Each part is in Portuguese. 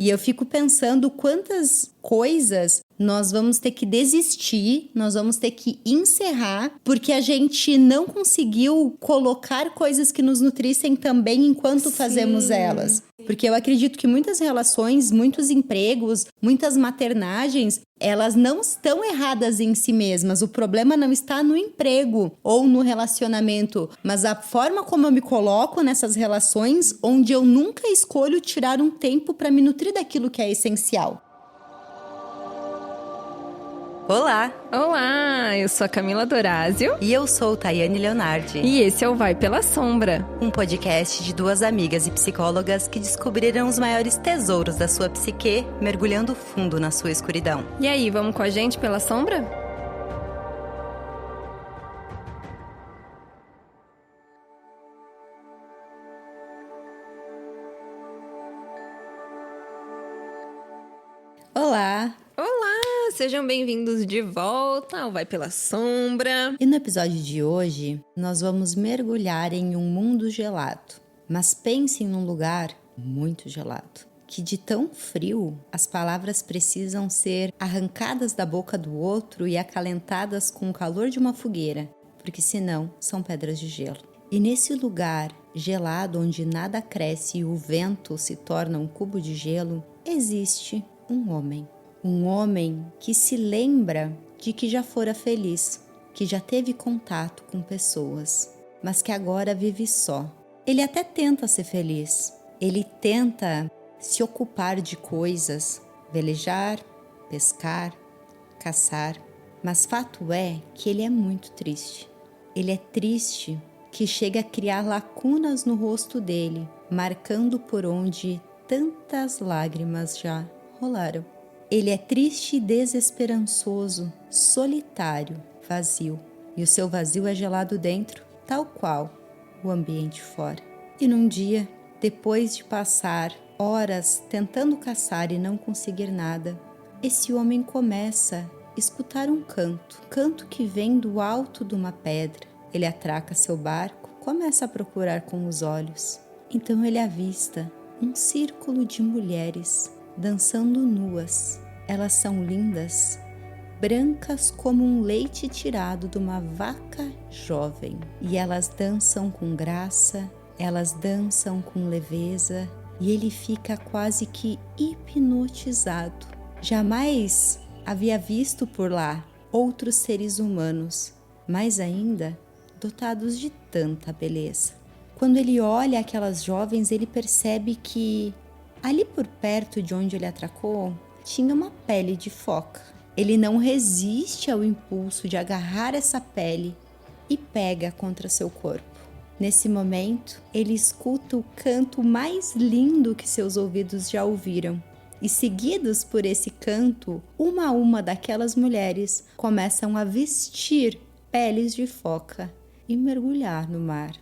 E eu fico pensando quantas coisas nós vamos ter que desistir, nós vamos ter que encerrar, porque a gente não conseguiu colocar coisas que nos nutrissem também enquanto fazemos elas. Porque eu acredito que muitas relações, muitos empregos, muitas maternagens, elas não estão erradas em si mesmas. O problema não está no emprego ou no relacionamento, mas a forma como eu me coloco nessas relações, onde eu nunca escolho tirar um tempo para me nutrir daquilo que é essencial. Olá! Olá, eu sou a Camila Dorásio. E eu sou Tayane Leonardi. E esse é o Vai Pela Sombra. Um podcast de duas amigas e psicólogas que descobriram os maiores tesouros da sua psique, mergulhando fundo na sua escuridão. E aí, vamos com a gente pela sombra? Olá! Olá, sejam bem-vindos de volta ao Vai Pela Sombra. E no episódio de hoje, nós vamos mergulhar em um mundo gelado. Mas pensem num lugar muito gelado, que de tão frio, as palavras precisam ser arrancadas da boca do outro e acalentadas com o calor de uma fogueira, porque senão são pedras de gelo. E nesse lugar gelado, onde nada cresce e o vento se torna um cubo de gelo, existe um homem. Um homem que se lembra de que já fora feliz, que já teve contato com pessoas, mas que agora vive só. Ele até tenta ser feliz, ele tenta se ocupar de coisas, velejar, pescar, caçar, mas fato é que ele é muito triste. Ele é triste que chega a criar lacunas no rosto dele, marcando por onde tantas lágrimas já rolaram. Ele é triste e desesperançoso, solitário, vazio. E o seu vazio é gelado dentro, tal qual o ambiente fora. E num dia, depois de passar horas tentando caçar e não conseguir nada, esse homem começa a escutar um canto que vem do alto de uma pedra. Ele atraca seu barco, começa a procurar com os olhos. Então ele avista um círculo de mulheres dançando nuas. Elas são lindas, brancas como um leite tirado de uma vaca jovem. E elas dançam com graça, elas dançam com leveza, e ele fica quase que hipnotizado. Jamais havia visto por lá outros seres humanos, mais ainda dotados de tanta beleza. Quando ele olha aquelas jovens, ele percebe que ali por perto de onde ele atracou, tinha uma pele de foca. Ele não resiste ao impulso de agarrar essa pele e pega contra seu corpo. Nesse momento, ele escuta o canto mais lindo que seus ouvidos já ouviram. E seguidos por esse canto, uma a uma daquelas mulheres começam a vestir peles de foca e mergulhar no mar.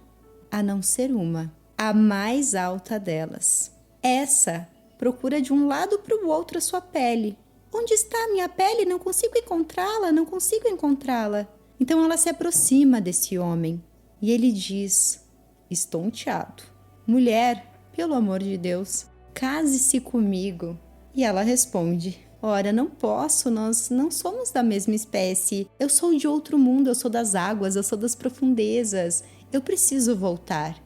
A não ser uma, a mais alta delas. Essa procura de um lado para o outro a sua pele. Onde está a minha pele? Não consigo encontrá-la, não consigo encontrá-la. Então ela se aproxima desse homem e ele diz, estonteado: mulher, pelo amor de Deus, case-se comigo. E ela responde: ora, não posso, nós não somos da mesma espécie. Eu sou de outro mundo, eu sou das águas, eu sou das profundezas. Eu preciso voltar.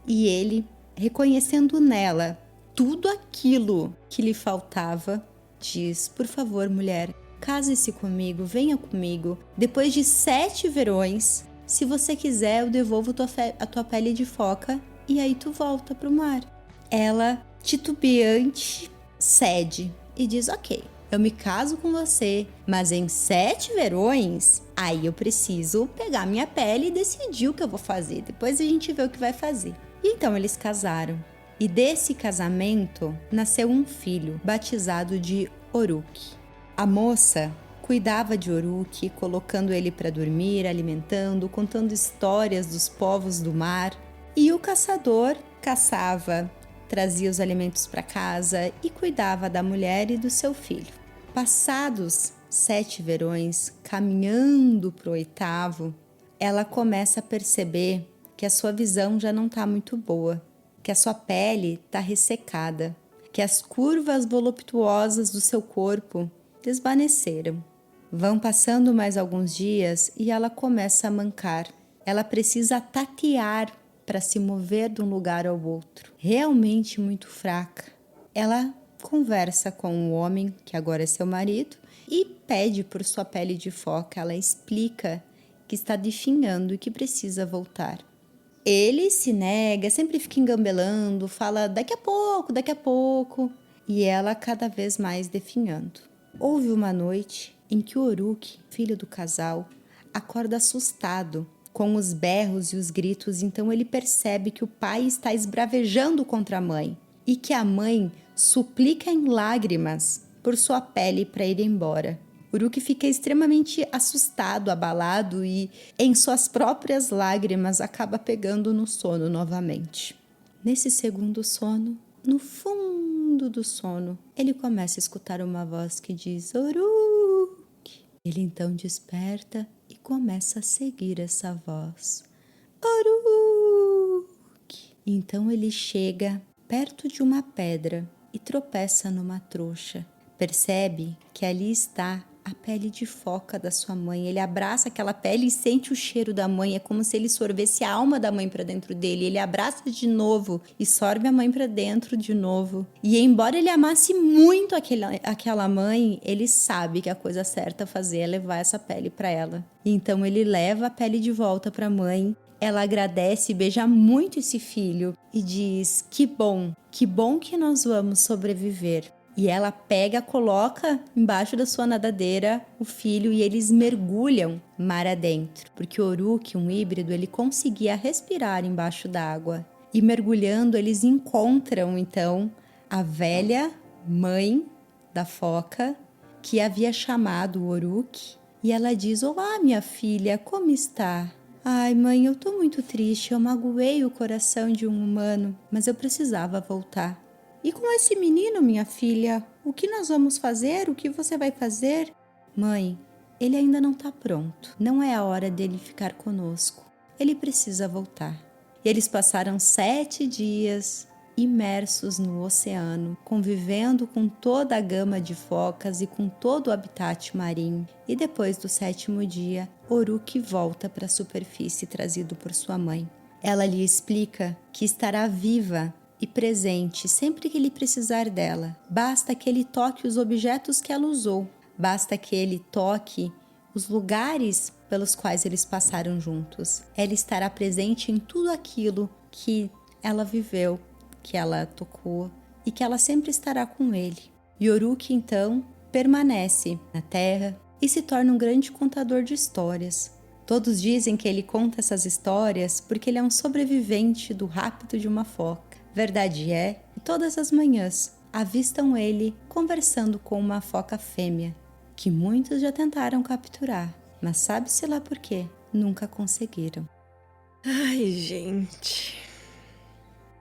E ele, reconhecendo nela tudo aquilo que lhe faltava, diz: por favor, mulher, case-se comigo, venha comigo. Depois de 7 verões, se você quiser, eu devolvo a tua pele de foca e aí tu volta pro mar. Ela, titubeante, cede e diz: ok, eu me caso com você, mas em 7 verões, aí eu preciso pegar minha pele e decidir o que eu vou fazer. Depois a gente vê o que vai fazer. E então eles casaram. E desse casamento nasceu um filho, batizado de Oruque. A moça cuidava de Oruque, colocando ele para dormir, alimentando, contando histórias dos povos do mar. E o caçador caçava, trazia os alimentos para casa e cuidava da mulher e do seu filho. Passados 7 verões, caminhando para o 8º, ela começa a perceber que a sua visão já não está muito boa, que a sua pele está ressecada. que as curvas voluptuosas do seu corpo desvaneceram. Vão passando mais alguns dias e ela começa a mancar. Ela precisa tatear para se mover de um lugar ao outro. Realmente muito fraca. Ela conversa com o homem, que agora é seu marido, e pede por sua pele de foca. Ela explica que está definhando e que precisa voltar. Ele se nega, sempre fica engambelando, fala daqui a pouco, e ela cada vez mais definhando. Houve uma noite em que o Uruk, filho do casal, acorda assustado com os berros e os gritos, então ele percebe que o pai está esbravejando contra a mãe e que a mãe suplica em lágrimas por sua pele para ir embora. Uruk fica extremamente assustado, abalado e, em suas próprias lágrimas, acaba pegando no sono novamente. Nesse segundo sono, no fundo do sono, ele começa a escutar uma voz que diz Uruk. Ele então desperta e começa a seguir essa voz. Uruk. Então ele chega perto de uma pedra e tropeça numa trouxa. Percebe que ali está a pele de foca da sua mãe. Ele abraça aquela pele e sente o cheiro da mãe. É como se ele sorvesse a alma da mãe para dentro dele. Ele abraça de novo e sorve a mãe para dentro de novo. E embora ele amasse muito aquela mãe, ele sabe que a coisa certa a fazer é levar essa pele para ela. Então ele leva a pele de volta para a mãe. Ela agradece e beija muito esse filho e diz: que bom que nós vamos sobreviver. E ela pega, coloca embaixo da sua nadadeira o filho e eles mergulham mar adentro. Porque o Uruk, um híbrido, ele conseguia respirar embaixo d'água. E mergulhando, eles encontram, então, a velha mãe da foca que havia chamado o Uruk. E ela diz: olá, minha filha, como está? Ai, mãe, eu tô muito triste, eu magoei o coração de um humano, mas eu precisava voltar. E com esse menino, minha filha, o que nós vamos fazer? O que você vai fazer? Mãe, ele ainda não está pronto. Não é a hora dele ficar conosco. Ele precisa voltar. E eles passaram 7 dias imersos no oceano, convivendo com toda a gama de focas e com todo o habitat marinho. E depois do 7º dia, Uruk volta para a superfície trazido por sua mãe. Ela lhe explica que estará viva e presente sempre que ele precisar dela. Basta que ele toque os objetos que ela usou. Basta que ele toque os lugares pelos quais eles passaram juntos. Ela estará presente em tudo aquilo que ela viveu, que ela tocou e que ela sempre estará com ele. E Uruk, então, permanece na terra e se torna um grande contador de histórias. Todos dizem que ele conta essas histórias porque ele é um sobrevivente do rapto de uma foca. Verdade é que todas as manhãs avistam ele conversando com uma foca fêmea, que muitos já tentaram capturar, mas sabe-se lá por quê, nunca conseguiram. Ai, gente.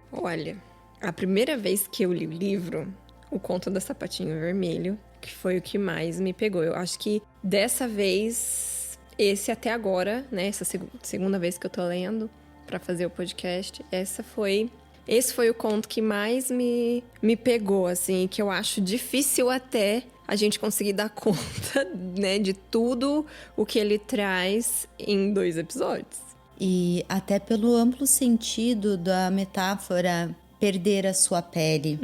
Olha, a primeira vez que eu li o livro, O Conto do Sapatinho Vermelho, que foi o que mais me pegou. Eu acho que dessa vez, esse até agora, né, essa segunda vez que eu tô lendo pra fazer o podcast, esse foi o conto que mais me pegou, assim, que eu acho difícil até a gente conseguir dar conta, né, de tudo o que ele traz em 2 episódios. E até pelo amplo sentido da metáfora perder a sua pele.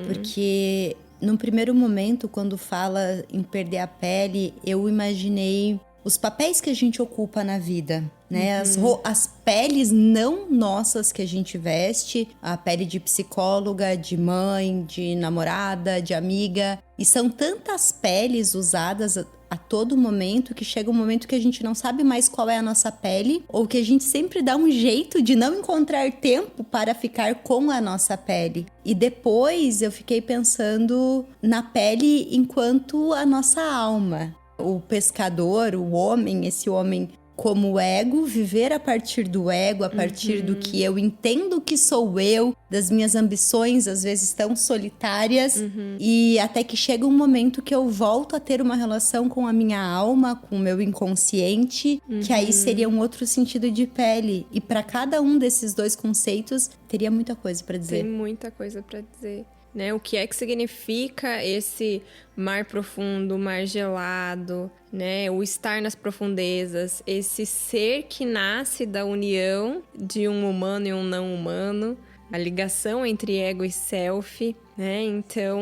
Porque num primeiro momento, quando fala em perder a pele, eu imaginei os papéis que a gente ocupa na vida, né? As peles não nossas que a gente veste, a pele de psicóloga, de mãe, de namorada, de amiga. E são tantas peles usadas a todo momento que chega um momento que a gente não sabe mais qual é a nossa pele, ou que a gente sempre dá um jeito de não encontrar tempo para ficar com a nossa pele. E depois eu fiquei pensando na pele enquanto a nossa alma. O pescador, o homem, esse homem como ego, viver a partir do ego, a partir do que eu entendo que sou eu, das minhas ambições, às vezes tão solitárias, e até que chega um momento que eu volto a ter uma relação com a minha alma, com o meu inconsciente, que aí seria um outro sentido de pele. E para cada um desses 2 conceitos, teria muita coisa para dizer. Tem muita coisa pra dizer. né? O que é que significa esse mar profundo, mar gelado, né? O estar nas profundezas, esse ser que nasce da união de um humano e um não humano, a ligação entre ego e self, né? Então,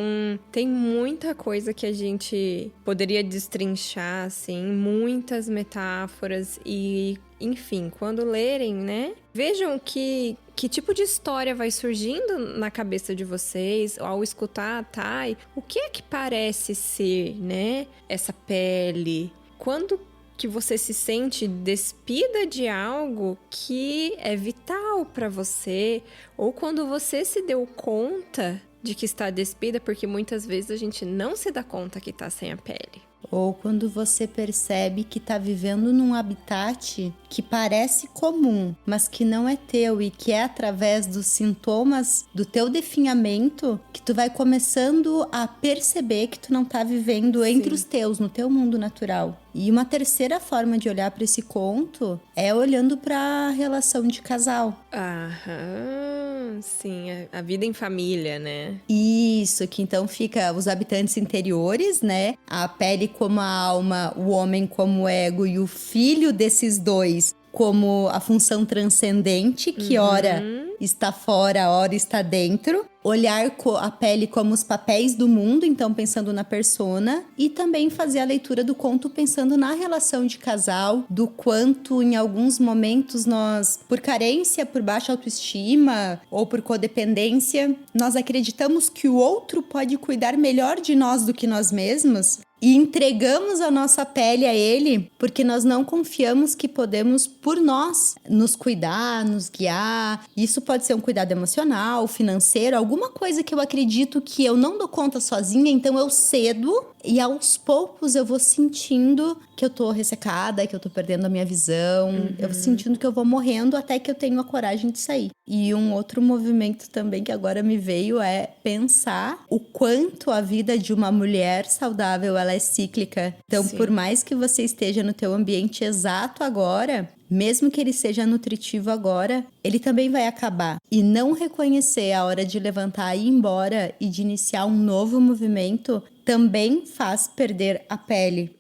tem muita coisa que a gente poderia destrinchar, assim, muitas metáforas e, enfim, quando lerem, né? Vejam que tipo de história vai surgindo na cabeça de vocês ao escutar a Thay. O que é que parece ser, né? Essa pele. Quando que você se sente despida de algo que é vital para você, ou quando você se deu conta de que está despida, porque muitas vezes a gente não se dá conta que está sem a pele. Ou quando você percebe que está vivendo num habitat que parece comum, mas que não é teu, e que é através dos sintomas do teu definhamento que tu vai começando a perceber que tu não tá vivendo entre os teus, no teu mundo natural. E uma terceira forma de olhar para esse conto é olhando para a relação de casal. Aham, sim, a vida em família, né? Isso, que então fica os habitantes interiores, né? A pele como a alma, o homem como o ego e o filho desses dois como a função transcendente, que ora está fora, ora está dentro. Olhar a pele como os papéis do mundo, então pensando na persona. E também fazer a leitura do conto pensando na relação de casal, do quanto em alguns momentos nós, por carência, por baixa autoestima ou por codependência, nós acreditamos que o outro pode cuidar melhor de nós do que nós mesmos. E entregamos a nossa pele a ele porque nós não confiamos que podemos, por nós, nos cuidar, nos guiar. Isso pode ser um cuidado emocional, financeiro, alguma coisa que eu acredito que eu não dou conta sozinha, então eu cedo e aos poucos eu vou sentindo que eu tô ressecada, que eu tô perdendo a minha visão, eu vou sentindo que eu vou morrendo até que eu tenho a coragem de sair. E um outro movimento também que agora me veio é pensar o quanto a vida de uma mulher saudável, ela é cíclica. Então, por mais que você esteja no teu ambiente exato agora, mesmo que ele seja nutritivo agora, ele também vai acabar. E não reconhecer a hora de levantar e ir embora e de iniciar um novo movimento também faz perder a pele.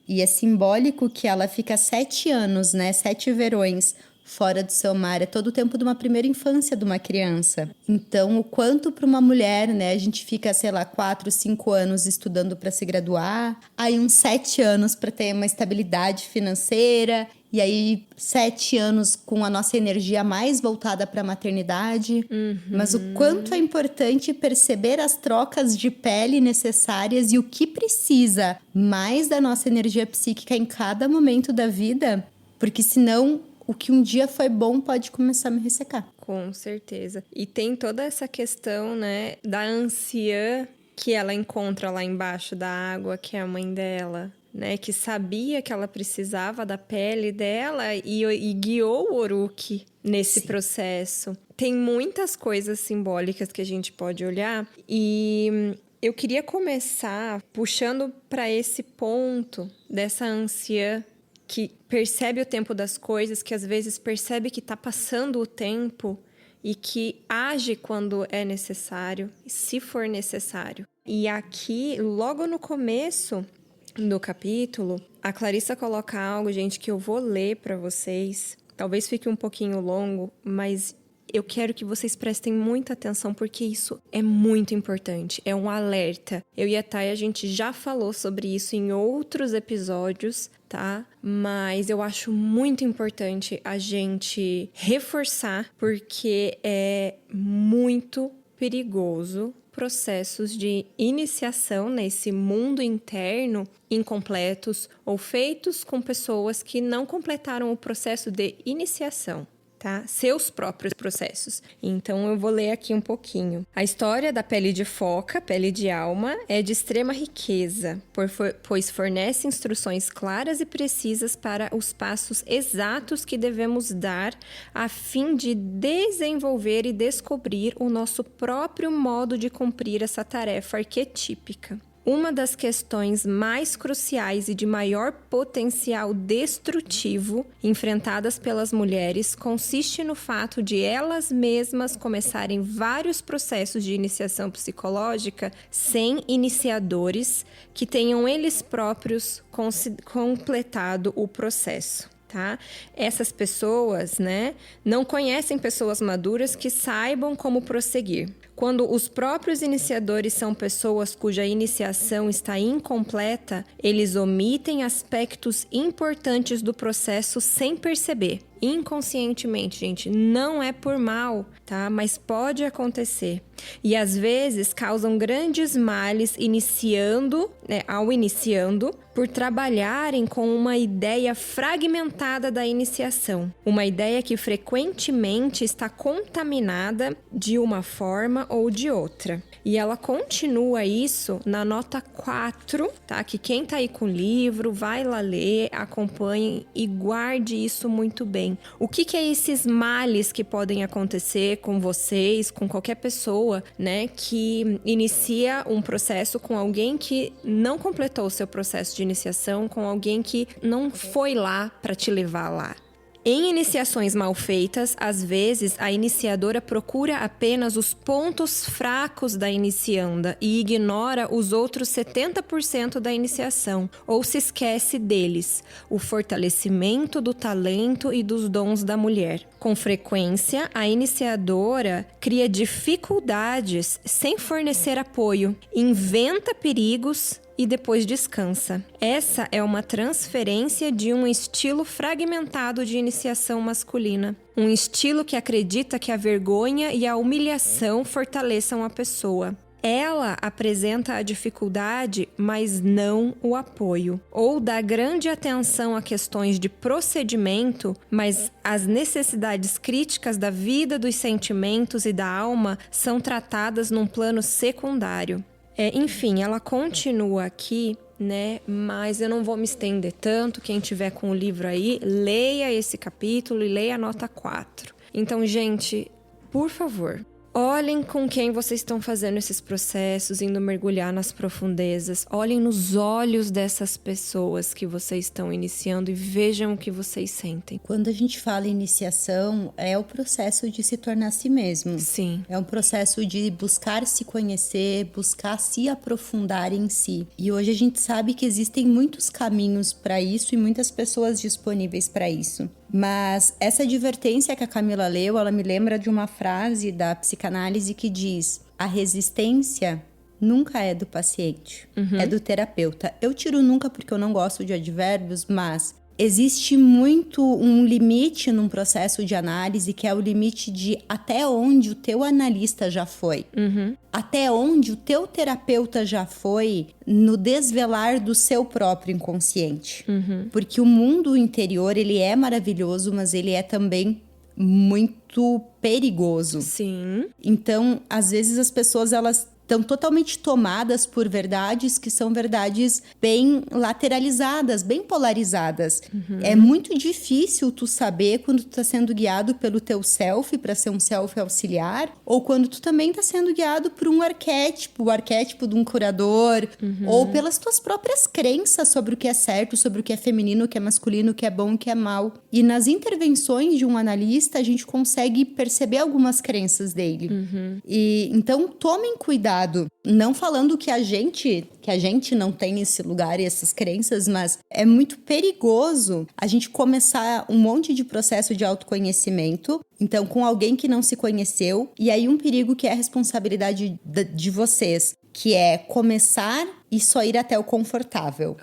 E é simbólico que ela fica 7 anos, né? 7 verões fora do seu mar, é todo o tempo de uma primeira infância de uma criança. Então, o quanto para uma mulher, né, a gente fica, 4, 5 anos estudando para se graduar, aí uns 7 anos para ter uma estabilidade financeira, e aí 7 anos com a nossa energia mais voltada para a maternidade. Mas o quanto é importante perceber as trocas de pele necessárias e o que precisa mais da nossa energia psíquica em cada momento da vida, porque senão o que um dia foi bom pode começar a me ressecar. Com certeza. E tem toda essa questão, né, da anciã que ela encontra lá embaixo da água, que é a mãe dela, né, que sabia que ela precisava da pele dela e guiou o Oruki nesse processo. Tem muitas coisas simbólicas que a gente pode olhar e eu queria começar puxando para esse ponto dessa anciã que percebe o tempo das coisas, que às vezes percebe que está passando o tempo e que age quando é necessário, se for necessário. E aqui, logo no começo do capítulo, a Clarissa coloca algo, gente, que eu vou ler para vocês. Talvez fique um pouquinho longo, mas eu quero que vocês prestem muita atenção, porque isso é muito importante, é um alerta. Eu e a Thay, a gente já falou sobre isso em outros episódios, tá? Mas eu acho muito importante a gente reforçar, porque é muito perigoso processos de iniciação nesse mundo interno incompletos ou feitos com pessoas que não completaram o processo de iniciação. Tá? Seus próprios processos. Então, eu vou ler aqui um pouquinho. A história da pele de foca, pele de alma, é de extrema riqueza, pois fornece instruções claras e precisas para os passos exatos que devemos dar a fim de desenvolver e descobrir o nosso próprio modo de cumprir essa tarefa arquetípica. uma das questões mais cruciais e de maior potencial destrutivo enfrentadas pelas mulheres consiste no fato de elas mesmas começarem vários processos de iniciação psicológica sem iniciadores que tenham eles próprios completado o processo. Tá? Essas pessoas, né, não conhecem pessoas maduras que saibam como prosseguir. Quando os próprios iniciadores são pessoas cuja iniciação está incompleta, eles omitem aspectos importantes do processo sem perceber. Inconscientemente, gente, não é por mal, tá? Mas pode acontecer. E às vezes causam grandes males ao iniciando, por trabalharem com uma ideia fragmentada da iniciação. Uma ideia que frequentemente está contaminada de uma forma ou de outra. E ela continua isso na nota 4, tá? Que quem tá aí com o livro, vai lá ler, acompanhe e guarde isso muito bem. O que é esses males que podem acontecer com vocês, com qualquer pessoa, né? Que inicia um processo com alguém que não completou o seu processo de iniciação, com alguém que não foi lá para te levar lá. Em iniciações mal feitas, às vezes a iniciadora procura apenas os pontos fracos da inicianda e ignora os outros 70% da iniciação, ou se esquece deles, o fortalecimento do talento e dos dons da mulher. Com frequência, a iniciadora cria dificuldades sem fornecer apoio, inventa perigos e depois descansa. Essa é uma transferência de um estilo fragmentado de iniciação masculina. Um estilo que acredita que a vergonha e a humilhação fortaleçam a pessoa. Ela apresenta a dificuldade, mas não o apoio. Ou dá grande atenção a questões de procedimento, mas as necessidades críticas da vida, dos sentimentos e da alma são tratadas num plano secundário. Enfim, ela continua aqui, né? Mas eu não vou me estender tanto. Quem tiver com o livro aí, leia esse capítulo e leia a nota 4. Então, gente, por favor, olhem com quem vocês estão fazendo esses processos, indo mergulhar nas profundezas. Olhem nos olhos dessas pessoas que vocês estão iniciando e vejam o que vocês sentem. Quando a gente fala em iniciação, é o processo de se tornar si mesmo. Sim. É um processo de buscar se conhecer, buscar se aprofundar em si. E hoje a gente sabe que existem muitos caminhos para isso e muitas pessoas disponíveis para isso. Mas essa advertência que a Camila leu, ela me lembra de uma frase da psicanálise que diz: a resistência nunca é do paciente, é do terapeuta. Eu tiro nunca porque eu não gosto de advérbios, mas existe muito um limite num processo de análise, que é o limite de até onde o teu analista já foi. Até onde o teu terapeuta já foi no desvelar do seu próprio inconsciente. Porque o mundo interior, ele é maravilhoso, mas ele é também muito perigoso. Sim. Então, às vezes as pessoas, elas estão totalmente tomadas por verdades que são verdades bem lateralizadas, bem polarizadas. É muito difícil tu saber quando tu tá sendo guiado pelo teu self para ser um self auxiliar, ou quando tu também tá sendo guiado por um arquétipo, o arquétipo de um curador, ou pelas tuas próprias crenças sobre o que é certo, sobre o que é feminino, o que é masculino, o que é bom, o que é mal. E nas intervenções de um analista, a gente consegue perceber algumas crenças dele. E então tomem cuidado. Não falando que a gente não tem esse lugar e essas crenças, mas é muito perigoso a gente começar um monte de processo de autoconhecimento, então com alguém que não se conheceu, e aí um perigo que é a responsabilidade de vocês, que é começar e só ir até o confortável.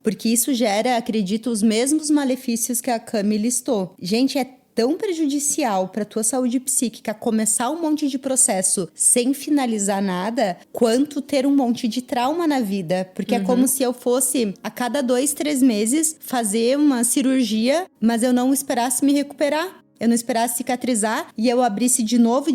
Porque isso gera, acredito, os mesmos malefícios que a Cami listou. Gente, é tão prejudicial para tua saúde psíquica começar um monte de processo sem finalizar nada, quanto ter um monte de trauma na vida. Porque é como se eu fosse, a cada 2-3 meses, fazer uma cirurgia, mas eu não esperasse me recuperar. Eu não esperasse cicatrizar e eu abrisse de novo.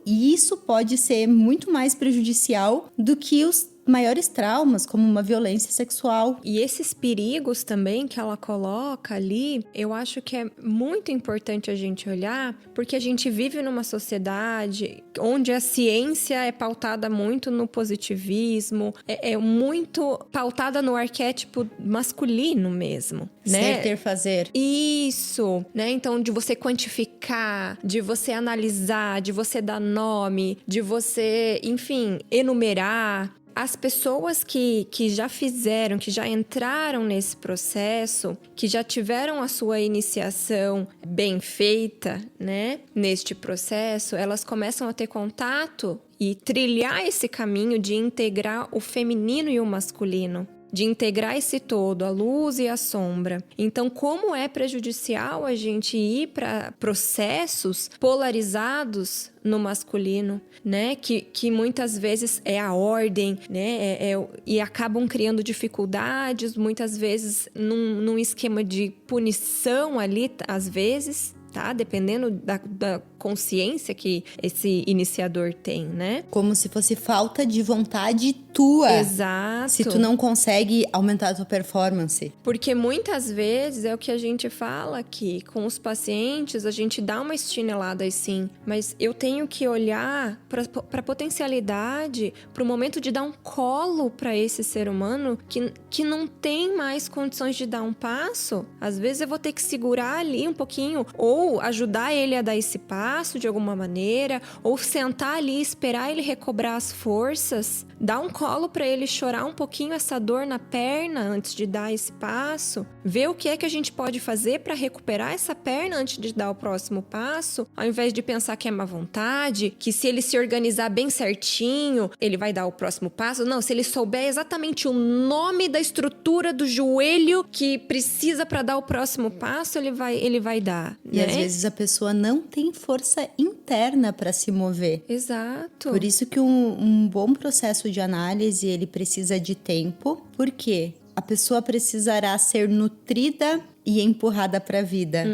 E isso pode ser muito mais prejudicial do que os maiores traumas, como uma violência sexual. E esses perigos também que ela coloca ali, eu acho que é muito importante a gente olhar, porque a gente vive numa sociedade onde a ciência é pautada muito no positivismo, é muito pautada no arquétipo masculino mesmo, né? Ser, ter, fazer. Isso, né? Então, de você quantificar, de você analisar, de você dar nome, de você, enfim, enumerar. As pessoas que já fizeram, que já entraram nesse processo, que já tiveram a sua iniciação bem feita, né, neste processo, elas começam a ter contato e trilhar esse caminho de integrar o feminino e o masculino, de integrar esse todo, a luz e a sombra. Então, como é prejudicial a gente ir para processos polarizados no masculino, né? Que muitas vezes é a ordem, né? E acabam criando dificuldades, muitas vezes num esquema de punição ali, às vezes, tá? Dependendo da consciência que esse iniciador tem, né? Como se fosse falta de vontade tua. Exato. Se tu não consegue aumentar a tua performance. Porque muitas vezes é o que a gente fala aqui, com os pacientes, a gente dá uma estinelada sim, mas eu tenho que olhar para a potencialidade, para o momento de dar um colo para esse ser humano que não tem mais condições de dar um passo. Às vezes eu vou ter que segurar ali um pouquinho, ou ajudar ele a dar esse passo de alguma maneira, ou sentar ali e esperar ele recobrar as forças, dar um colo para ele chorar um pouquinho essa dor na perna antes de dar esse passo, ver o que é que a gente pode fazer para recuperar essa perna antes de dar o próximo passo, ao invés de pensar que é má vontade, que se ele se organizar bem certinho, ele vai dar o próximo passo. Não, se ele souber exatamente o nome da estrutura do joelho que precisa para dar o próximo passo, ele vai dar. E né? às vezes a pessoa não tem força interna para se mover. Exato. Por isso que um bom processo de análise, ele precisa de tempo. Por quê? A pessoa precisará ser nutrida e empurrada para a vida.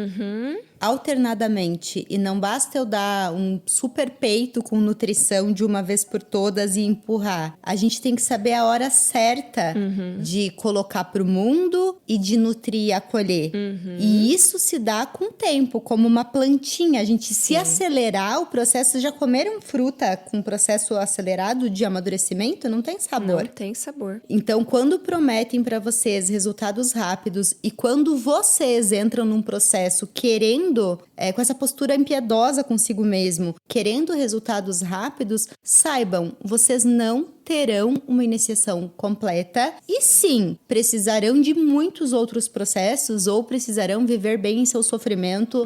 Alternadamente, e não basta eu dar um super peito com nutrição de uma vez por todas e empurrar. A gente tem que saber a hora certa de colocar pro mundo e de nutrir e acolher. E isso se dá com tempo, como uma plantinha. A gente se acelerar o processo, já comeram fruta com processo acelerado de amadurecimento? Não tem sabor. Não tem sabor. Então, quando prometem para vocês resultados rápidos e quando vocês entram num processo querendo, com essa postura impiedosa consigo mesmo, querendo resultados rápidos, saibam, vocês não terão uma iniciação completa e sim, precisarão de muitos outros processos ou precisarão viver bem em seu sofrimento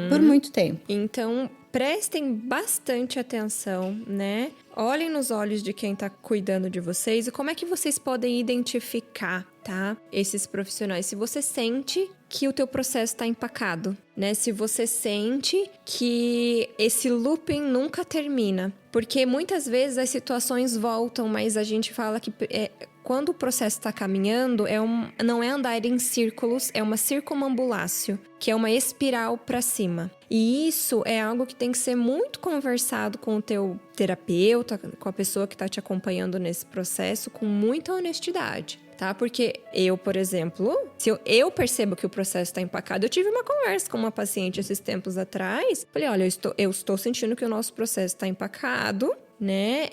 por muito tempo. Então, prestem bastante atenção, né? Olhem nos olhos de quem tá cuidando de vocês e como é que vocês podem identificar, tá? Esses profissionais. Se você sente que o teu processo tá empacado, né? Se você sente que esse looping nunca termina. Porque muitas vezes as situações voltam, mas a gente fala que quando o processo está caminhando, não é andar em círculos, é uma circunambulácio, que é uma espiral para cima. E isso é algo que tem que ser muito conversado com o teu terapeuta, com a pessoa que está te acompanhando nesse processo, com muita honestidade. Tá? Porque eu, por exemplo, se eu percebo que o processo está empacado, eu tive uma conversa com uma paciente esses tempos atrás. Falei, olha, eu estou sentindo que o nosso processo está empacado, né?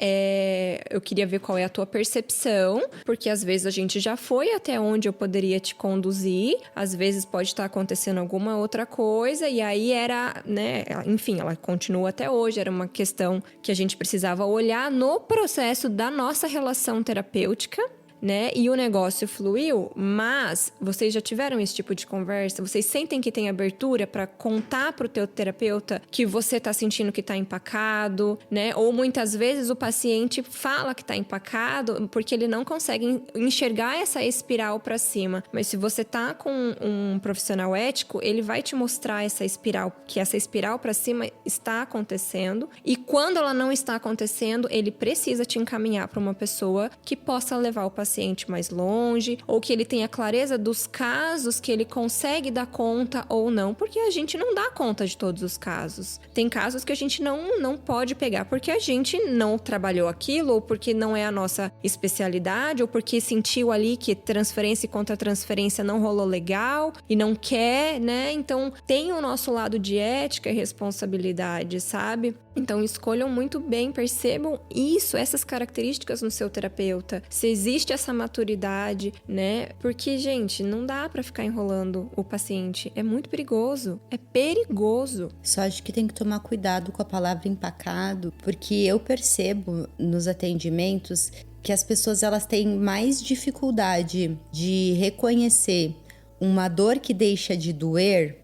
Eu queria ver qual é a tua percepção, porque às vezes a gente já foi até onde eu poderia te conduzir, às vezes pode estar acontecendo alguma outra coisa, e aí era, né? Enfim, ela continua até hoje, era uma questão que a gente precisava olhar no processo da nossa relação terapêutica, né? E o negócio fluiu, mas vocês já tiveram esse tipo de conversa? Vocês sentem que tem abertura para contar pro teu terapeuta que você tá sentindo que tá empacado, né? Ou muitas vezes o paciente fala que tá empacado porque ele não consegue enxergar essa espiral para cima. Mas se você tá com um profissional ético, ele vai te mostrar essa espiral, que essa espiral para cima está acontecendo. E quando ela não está acontecendo, ele precisa te encaminhar para uma pessoa que possa levar o paciente paciente mais longe, ou que ele tenha clareza dos casos que ele consegue dar conta ou não, porque a gente não dá conta de todos os casos. Tem casos que a gente não pode pegar porque a gente não trabalhou aquilo, ou porque não é a nossa especialidade, ou porque sentiu ali que transferência e contra-transferência não rolou legal e não quer, né? Então, tem o nosso lado de ética e responsabilidade, sabe? Então, escolham muito bem, percebam isso, essas características no seu terapeuta. Se existe essa maturidade, né? Porque, gente, não dá pra ficar enrolando o paciente. É muito perigoso. É perigoso. Só acho que tem que tomar cuidado com a palavra empacado, porque eu percebo nos atendimentos que as pessoas elas têm mais dificuldade de reconhecer uma dor que deixa de doer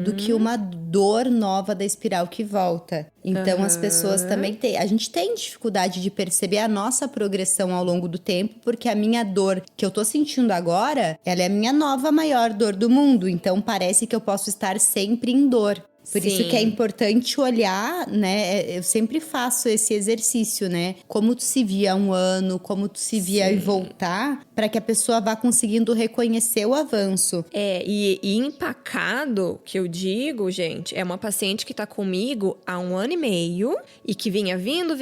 do que uma dor nova da espiral que volta. Então as pessoas também têm... A gente tem dificuldade de perceber a nossa progressão ao longo do tempo, porque a minha dor que eu tô sentindo agora, ela é a minha nova maior dor do mundo. Então parece que eu posso estar sempre em dor. Por Sim. isso que é importante olhar, né? Eu sempre faço esse exercício, né? Como tu se via há um ano, como tu se via e voltar, para que a pessoa vá conseguindo reconhecer o avanço. E empacado, que eu digo, gente, é uma paciente que tá comigo há 1 ano e meio e que vinha vindo,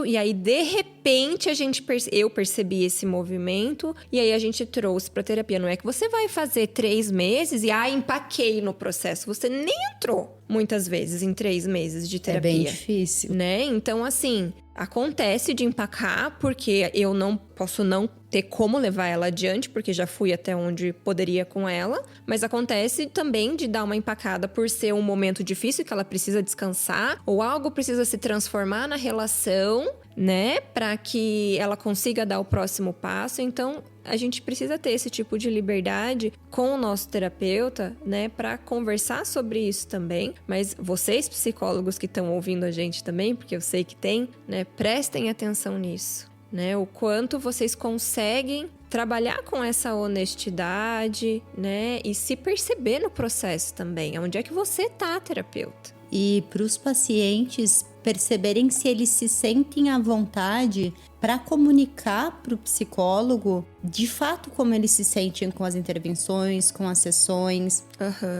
e aí de repente eu percebi esse movimento e aí a gente trouxe pra terapia. Não é que você vai fazer 3 meses e empaquei no processo. Você nem entrou muitas vezes em 3 meses de terapia. É bem difícil. Né? Então, assim, acontece de empacar, porque eu não posso não ter como levar ela adiante, porque já fui até onde poderia com ela. Mas acontece também de dar uma empacada por ser um momento difícil, que ela precisa descansar, ou algo precisa se transformar na relação, né? Para que ela consiga dar o próximo passo. Então, a gente precisa ter esse tipo de liberdade com o nosso terapeuta, né, para conversar sobre isso também. Mas vocês, psicólogos que estão ouvindo a gente também, porque eu sei que tem, né, prestem atenção nisso, né? O quanto vocês conseguem trabalhar com essa honestidade, né, e se perceber no processo também. Onde é que você tá, terapeuta? E para os pacientes perceberem se eles se sentem à vontade para comunicar para o psicólogo de fato como eles se sentem com as intervenções, com as sessões.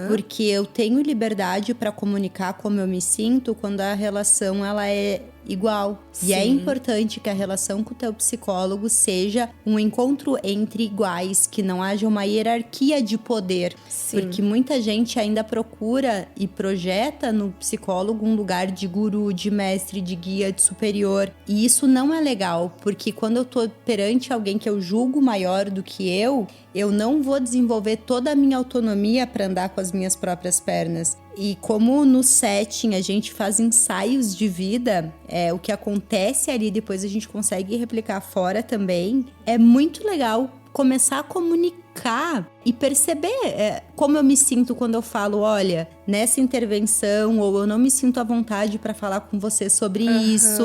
Porque eu tenho liberdade para comunicar como eu me sinto quando a relação ela é igual. Sim. E é importante que a relação com o teu psicólogo seja um encontro entre iguais, que não haja uma hierarquia de poder. Sim. Porque muita gente ainda procura e projeta no psicólogo um lugar de guru, de mestre, de guia, de superior. E isso não é legal, porque quando eu tô perante alguém que eu julgo maior do que eu não vou desenvolver toda a minha autonomia para andar com as minhas próprias pernas. E como no setting a gente faz ensaios de vida, o que acontece ali depois a gente consegue replicar fora também. É muito legal começar a comunicar e perceber como eu me sinto quando eu falo, olha, nessa intervenção, ou eu não me sinto à vontade para falar com você sobre isso.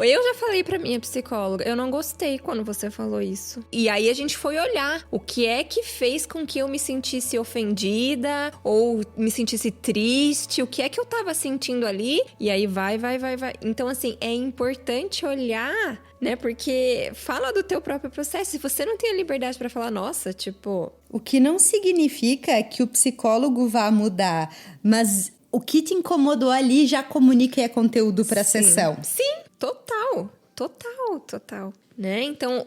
Eu já falei pra minha psicóloga, eu não gostei quando você falou isso. E aí a gente foi olhar o que é que fez com que eu me sentisse ofendida ou me sentisse triste, o que é que eu tava sentindo ali. E aí vai. Então, assim, é importante olhar, né? Porque fala do teu próprio processo. Se você não tem a liberdade pra falar, nossa, tipo... O que não significa que o psicólogo vá mudar, mas o que te incomodou ali já comunica e é conteúdo pra sessão. Sim, total. Né? Então,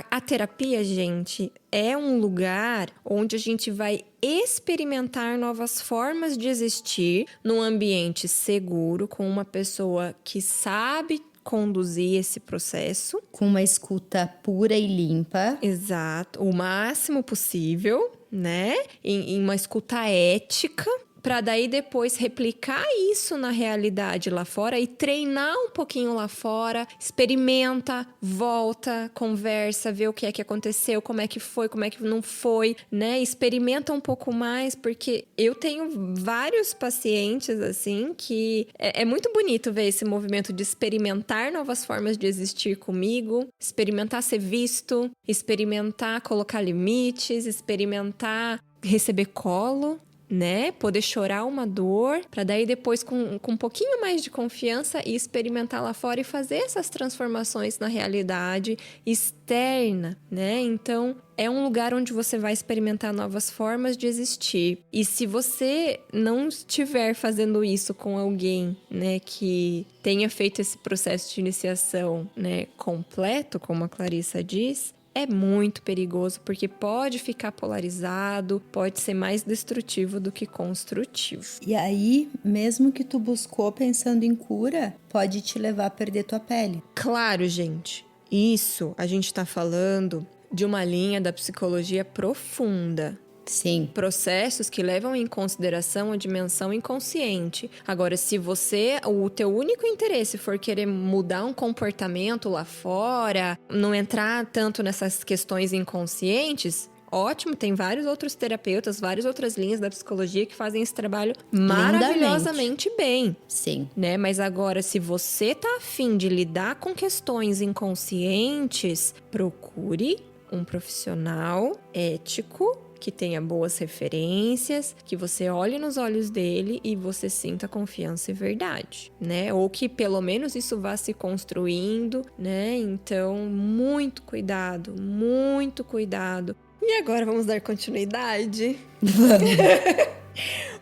a terapia, gente, é um lugar onde a gente vai experimentar novas formas de existir num ambiente seguro, com uma pessoa que sabe conduzir esse processo. Com uma escuta pura e limpa. Exato. O máximo possível, né? Em uma escuta ética. Pra daí depois replicar isso na realidade lá fora e treinar um pouquinho lá fora, experimenta, volta, conversa, vê o que é que aconteceu, como é que foi, como é que não foi, né? Experimenta um pouco mais, porque eu tenho vários pacientes, assim, que é muito bonito ver esse movimento de experimentar novas formas de existir comigo, experimentar ser visto, experimentar colocar limites, experimentar receber colo, né? Poder chorar uma dor, para daí depois com um pouquinho mais de confiança e experimentar lá fora e fazer essas transformações na realidade externa, né? Então, é um lugar onde você vai experimentar novas formas de existir. E se você não estiver fazendo isso com alguém, né, que tenha feito esse processo de iniciação, né, completo, como a Clarissa diz, é muito perigoso, porque pode ficar polarizado, pode ser mais destrutivo do que construtivo. E aí, mesmo que tu buscou pensando em cura, pode te levar a perder tua pele. Claro, gente. Isso a gente tá falando de uma linha da psicologia profunda. Sim. Processos que levam em consideração a dimensão inconsciente. Agora, se o teu único interesse for querer mudar um comportamento lá fora, não entrar tanto nessas questões inconscientes, ótimo, tem vários outros terapeutas, várias outras linhas da psicologia que fazem esse trabalho maravilhosamente bem. Sim. Né? Mas agora, se você tá afim de lidar com questões inconscientes, procure um profissional ético, que tenha boas referências, que você olhe nos olhos dele e você sinta confiança e verdade, né? Ou que pelo menos isso vá se construindo, né? Então, muito cuidado, muito cuidado. E agora vamos dar continuidade?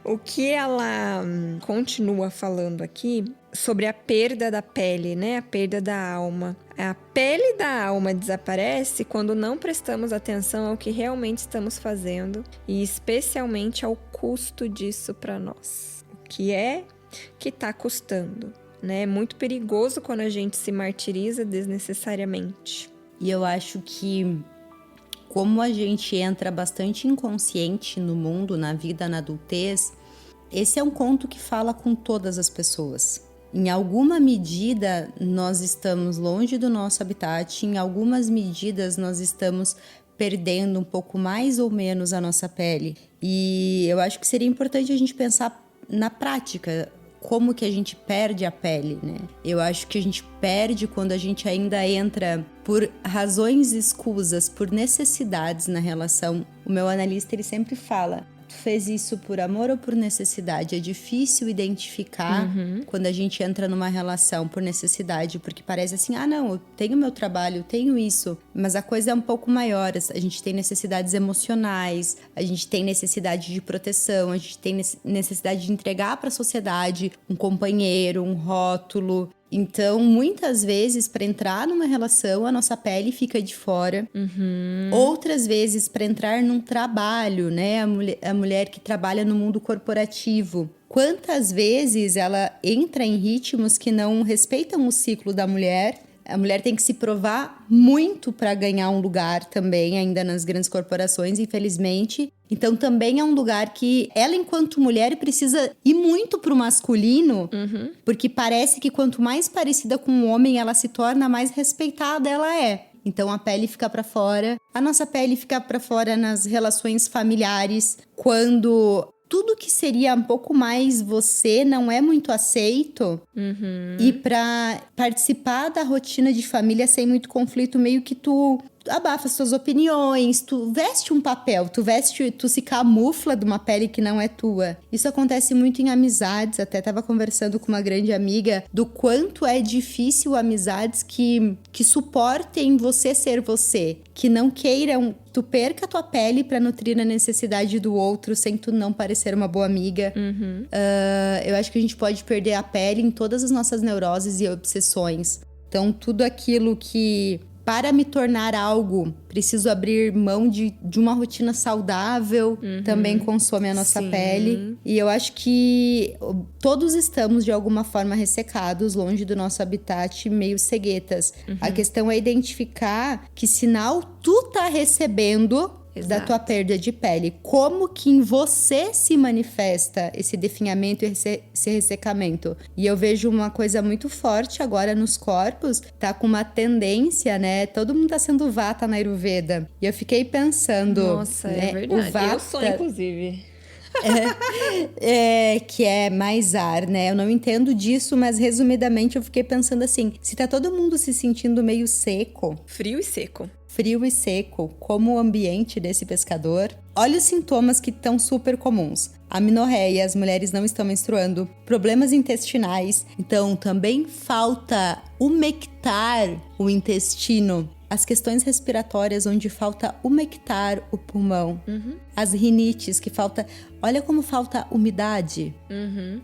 O que ela continua falando aqui sobre a perda da pele, né? A perda da alma. A pele da alma desaparece quando não prestamos atenção ao que realmente estamos fazendo e especialmente ao custo disso para nós. O que é que está custando, né? É muito perigoso quando a gente se martiriza desnecessariamente. E eu acho que como a gente entra bastante inconsciente no mundo, na vida, na adultez, esse é um conto que fala com todas as pessoas. Em alguma medida, nós estamos longe do nosso habitat, em algumas medidas, nós estamos perdendo um pouco mais ou menos a nossa pele. E eu acho que seria importante a gente pensar na prática, como que a gente perde a pele, né? Eu acho que a gente perde quando a gente ainda entra por razões escusas, por necessidades na relação. O meu analista, ele sempre fala: tu fez isso por amor ou por necessidade? É difícil identificar quando a gente entra numa relação por necessidade, porque parece assim, não, eu tenho meu trabalho, eu tenho isso, mas a coisa é um pouco maior. A gente tem necessidades emocionais, a gente tem necessidade de proteção, a gente tem necessidade de entregar para a sociedade um companheiro, um rótulo. Então, muitas vezes, para entrar numa relação, a nossa pele fica de fora. Outras vezes, para entrar num trabalho, né? A mulher que trabalha no mundo corporativo. Quantas vezes ela entra em ritmos que não respeitam o ciclo da mulher? A mulher tem que se provar muito para ganhar um lugar também, ainda nas grandes corporações, infelizmente. Então, também é um lugar que ela, enquanto mulher, precisa ir muito pro masculino, porque parece que quanto mais parecida com um homem ela se torna, mais respeitada ela é. Então, a pele fica para fora. A nossa pele fica para fora nas relações familiares, quando tudo que seria um pouco mais você não é muito aceito. E para participar da rotina de família sem muito conflito, meio que tu abafa suas opiniões, tu veste um papel, tu se camufla de uma pele que não é tua. Isso acontece muito em amizades, até tava conversando com uma grande amiga do quanto é difícil amizades que suportem você ser você, que não queiram tu perca a tua pele pra nutrir a necessidade do outro sem tu não parecer uma boa amiga. Eu acho que a gente pode perder a pele em todas as nossas neuroses e obsessões. Então, tudo aquilo que para me tornar algo, preciso abrir mão de uma rotina saudável, também consome a nossa pele. E eu acho que todos estamos, de alguma forma, ressecados, longe do nosso habitat, meio ceguetas. A questão é identificar que sinal tu tá recebendo da tua perda de pele. Como que em você se manifesta esse definhamento e esse ressecamento? E eu vejo uma coisa muito forte agora nos corpos, tá com uma tendência, né? Todo mundo tá sendo vata na Ayurveda. E eu fiquei pensando... Nossa, né? é verdade. O vata, eu sou, inclusive. Que é mais ar, né? Eu não entendo disso, mas resumidamente eu fiquei pensando assim, se tá todo mundo se sentindo meio seco... Frio e seco. frio e seco, como o ambiente desse pescador. Olha os sintomas que estão super comuns. Amenorreia, as mulheres não estão menstruando, problemas intestinais, então também falta umectar o intestino. As questões respiratórias, onde falta umectar o pulmão. As rinites, que falta... Olha como falta umidade.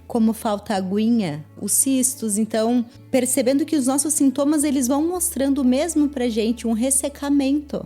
Como falta aguinha. Os cistos. Então, percebendo que os nossos sintomas, eles vão mostrando mesmo pra gente um ressecamento.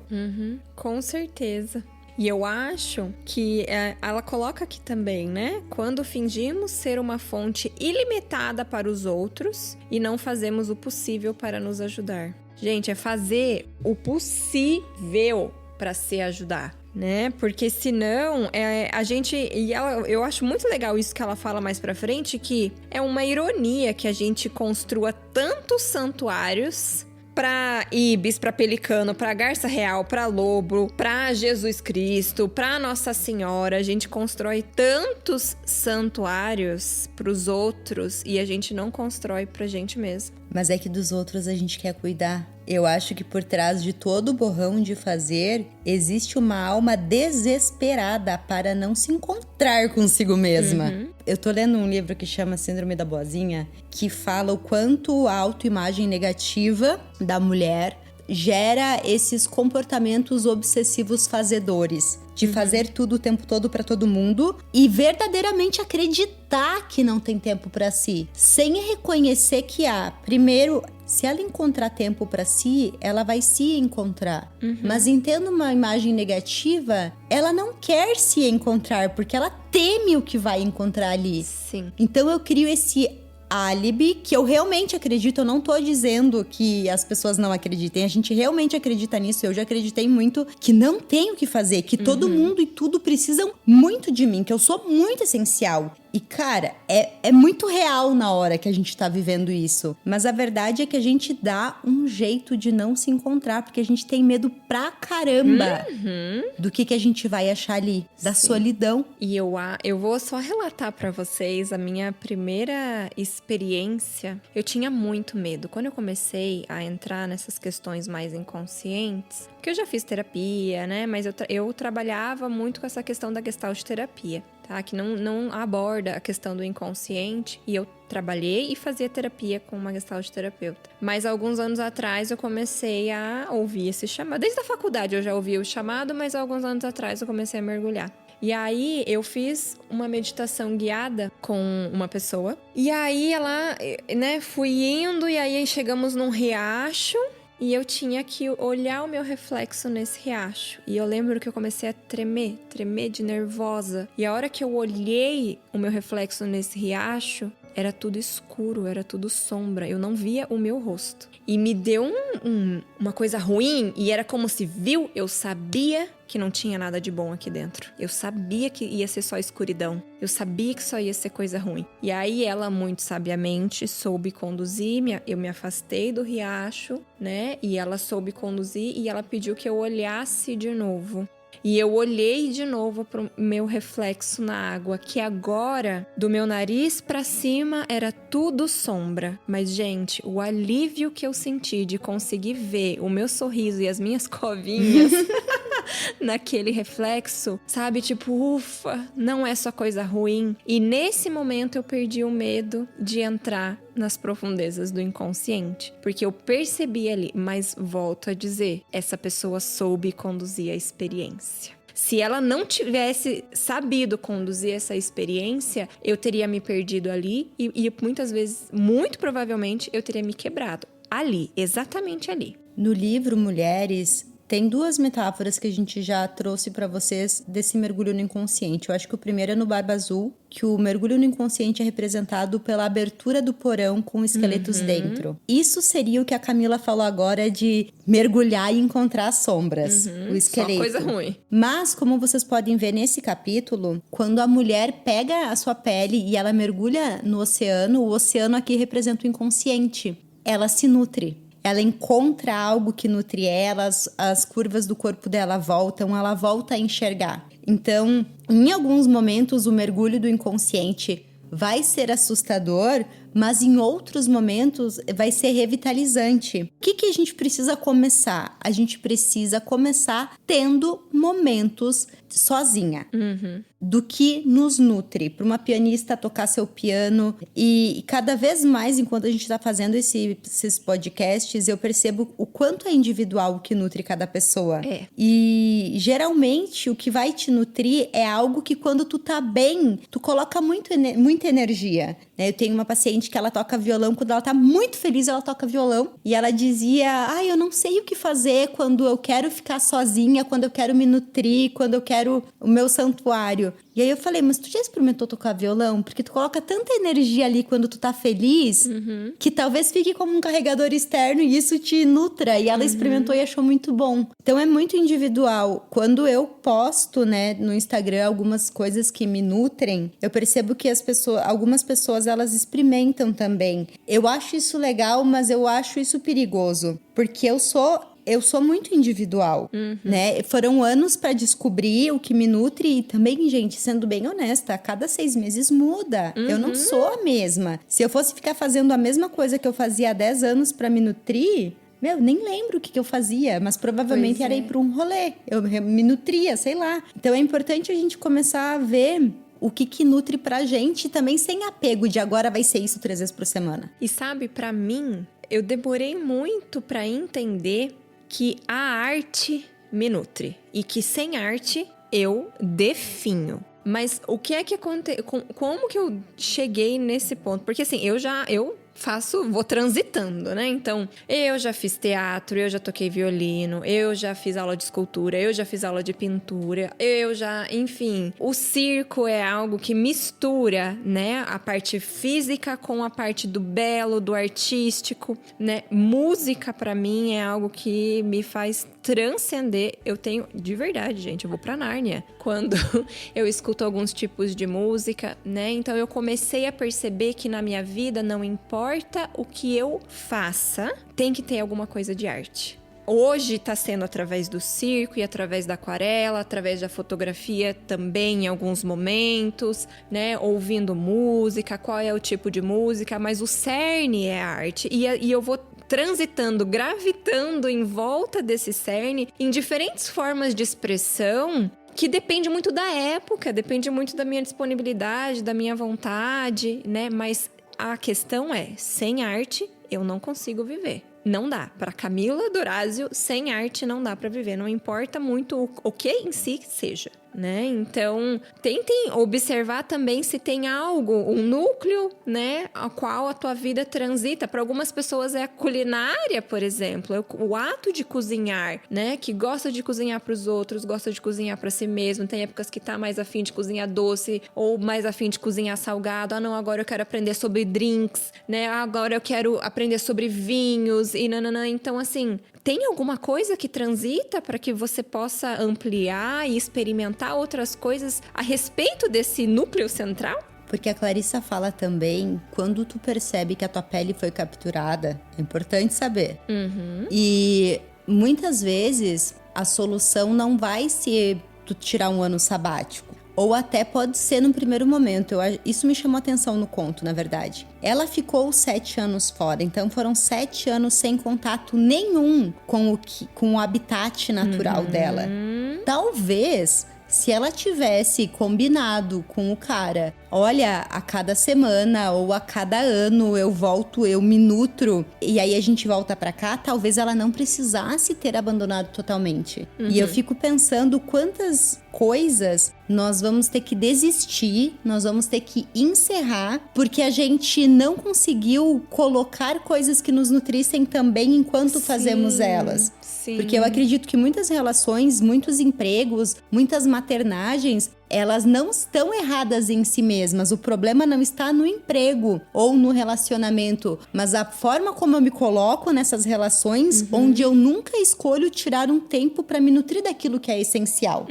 Com certeza. E eu acho que ela coloca aqui também, né? Quando fingimos ser uma fonte ilimitada para os outros e não fazemos o possível para nos ajudar. Gente, é fazer o possível para se ajudar, né? Porque senão a gente... E eu acho muito legal isso que ela fala mais pra frente, que é uma ironia que a gente construa tantos santuários pra Ibis, pra Pelicano, pra Garça Real, pra Lobo, pra Jesus Cristo, pra Nossa Senhora. A gente constrói tantos santuários pros outros e a gente não constrói pra gente mesmo. Mas é que dos outros a gente quer cuidar. Eu acho que por trás de todo o borrão de fazer, existe uma alma desesperada para não se encontrar consigo mesma. Eu tô lendo um livro que chama Síndrome da Boazinha, que fala o quanto a autoimagem negativa da mulher gera esses comportamentos obsessivos fazedores. De fazer tudo o tempo todo pra todo mundo e verdadeiramente acreditar que não tem tempo pra si. Sem reconhecer que primeiro, se ela encontrar tempo pra si, ela vai se encontrar. Mas tendo uma imagem negativa, ela não quer se encontrar, porque ela teme o que vai encontrar ali. Sim. Então eu crio esse álibi, que eu realmente acredito. Eu não tô dizendo que as pessoas não acreditem, a gente realmente acredita nisso. Eu já acreditei muito que não tenho o que fazer, que todo mundo e tudo precisam muito de mim, que eu sou muito essencial. E, cara, é muito real na hora que a gente tá vivendo isso. Mas a verdade é que a gente dá um jeito de não se encontrar, porque a gente tem medo pra caramba do que a gente vai achar ali, da solidão. E eu vou só relatar pra vocês a minha primeira experiência. Eu tinha muito medo. Quando eu comecei a entrar nessas questões mais inconscientes, porque eu já fiz terapia, né? Mas eu trabalhava muito com essa questão da Gestalt terapia. Tá? Que não aborda a questão do inconsciente. E eu trabalhei e fazia terapia com uma Gestalt terapeuta. Mas alguns anos atrás eu comecei a ouvir esse chamado. Desde a faculdade eu já ouvia o chamado, mas alguns anos atrás eu comecei a mergulhar. E aí eu fiz uma meditação guiada com uma pessoa. E aí ela, né, fui indo e aí chegamos num riacho. E eu tinha que olhar o meu reflexo nesse riacho. E eu lembro que eu comecei a tremer de nervosa. E a hora que eu olhei o meu reflexo nesse riacho, era tudo escuro, era tudo sombra. Eu não via o meu rosto. E me deu uma coisa ruim, e era como se eu sabia que não tinha nada de bom aqui dentro. Eu sabia que ia ser só escuridão. Eu sabia que só ia ser coisa ruim. E aí ela, muito sabiamente, soube conduzir. Eu me afastei do riacho, né? E ela soube conduzir e ela pediu que eu olhasse de novo. E eu olhei de novo pro meu reflexo na água, que agora, do meu nariz pra cima, era tudo sombra. Mas, gente, o alívio que eu senti de conseguir ver o meu sorriso e as minhas covinhas naquele reflexo, sabe? Tipo, ufa, não é só coisa ruim. E nesse momento eu perdi o medo de entrar nas profundezas do inconsciente, porque eu percebi ali, mas volto a dizer, essa pessoa soube conduzir a experiência. Se ela não tivesse sabido conduzir essa experiência, eu teria me perdido ali e muitas vezes, muito provavelmente, eu teria me quebrado ali, exatamente ali. No livro Mulheres, tem duas metáforas que a gente já trouxe para vocês desse mergulho no inconsciente. Eu acho que o primeiro é no Barba Azul, que o mergulho no inconsciente é representado pela abertura do porão com esqueletos dentro. Isso seria o que a Camila falou agora de mergulhar e encontrar as sombras, o esqueleto. Só coisa ruim. Mas, como vocês podem ver nesse capítulo, quando a mulher pega a sua pele e ela mergulha no oceano, o oceano aqui representa o inconsciente. Ela se nutre. Ela encontra algo que nutre ela, as curvas do corpo dela voltam, ela volta a enxergar. Então, em alguns momentos, o mergulho do inconsciente vai ser assustador, mas em outros momentos vai ser revitalizante. O que a gente precisa começar? A gente precisa começar tendo momentos sozinha. Do que nos nutre. Para uma pianista tocar seu piano. E cada vez mais, enquanto a gente está fazendo esses podcasts, eu percebo o quanto é individual o que nutre cada pessoa. E geralmente o que vai te nutrir é algo que quando tu tá bem, tu coloca muita energia. Eu tenho uma paciente que ela toca violão, quando ela tá muito feliz, ela toca violão. E ela dizia, eu não sei o que fazer quando eu quero ficar sozinha, quando eu quero me nutrir, quando eu quero o meu santuário. E aí eu falei, mas tu já experimentou tocar violão? Porque tu coloca tanta energia ali quando tu tá feliz, que talvez fique como um carregador externo e isso te nutra. E ela experimentou e achou muito bom. Então é muito individual. Quando eu posto, no Instagram algumas coisas que me nutrem, eu percebo que algumas pessoas, elas experimentam também. Eu acho isso legal, mas eu acho isso perigoso. Porque eu sou muito individual, Foram anos pra descobrir o que me nutre e também, gente, sendo bem honesta, a cada 6 meses muda. Eu não sou a mesma. Se eu fosse ficar fazendo a mesma coisa que eu fazia há 10 anos pra me nutrir, nem lembro o que eu fazia, mas provavelmente era ir pra um rolê. Eu me nutria, sei lá. Então é importante a gente começar a ver o que nutre pra gente também sem apego de agora vai ser isso 3 vezes por semana. E sabe, pra mim, eu demorei muito pra entender que a arte me nutre e que sem arte eu definho. Mas o que é que acontece? Como que eu cheguei nesse ponto? Porque assim, eu vou transitando, Então, eu já fiz teatro, eu já toquei violino, eu já fiz aula de escultura, eu já fiz aula de pintura, enfim. O circo é algo que mistura, a parte física com a parte do belo, do artístico, Música, pra mim, é algo que me faz transcender. Eu tenho, de verdade, gente, eu vou pra Nárnia quando eu escuto alguns tipos de música, Então, eu comecei a perceber que na minha vida não importa o que eu faça, tem que ter alguma coisa de arte. Hoje está sendo através do circo e através da aquarela, através da fotografia também em alguns momentos, ouvindo música, qual é o tipo de música, mas o cerne é a arte. E eu vou transitando, gravitando em volta desse cerne em diferentes formas de expressão, que depende muito da época, depende muito da minha disponibilidade, da minha vontade, Mas a questão é, sem arte, eu não consigo viver. Não dá. Para Camila Dorazio, sem arte não dá para viver. Não importa muito o que em si seja, Então, tentem observar também se tem algo, um núcleo, ao qual a tua vida transita. Para algumas pessoas é a culinária, por exemplo. O ato de cozinhar, Que gosta de cozinhar para os outros, gosta de cozinhar para si mesmo. Tem épocas que tá mais afim de cozinhar doce ou mais afim de cozinhar salgado. Não, agora eu quero aprender sobre drinks, Agora eu quero aprender sobre vinhos e nananã. Então, assim, tem alguma coisa que transita para que você possa ampliar e experimentar outras coisas a respeito desse núcleo central? Porque a Clarissa fala também, quando tu percebe que a tua pele foi capturada, é importante saber. E muitas vezes a solução não vai ser tu tirar um ano sabático. Ou até pode ser no primeiro momento. Isso me chamou atenção no conto, na verdade. Ela ficou 7 anos fora, então foram 7 anos sem contato nenhum com o habitat natural dela. Talvez, se ela tivesse combinado com o cara, olha, a cada semana ou a cada ano eu volto, eu me nutro, e aí a gente volta pra cá, talvez ela não precisasse ter abandonado totalmente. E eu fico pensando quantas coisas nós vamos ter que desistir, nós vamos ter que encerrar, porque a gente não conseguiu colocar coisas que nos nutrissem também enquanto fazemos elas. Sim. Porque eu acredito que muitas relações, muitos empregos, muitas maternagens, elas não estão erradas em si mesmas. O problema não está no emprego ou no relacionamento, mas a forma como eu me coloco nessas relações, onde eu nunca escolho tirar um tempo para me nutrir daquilo que é essencial.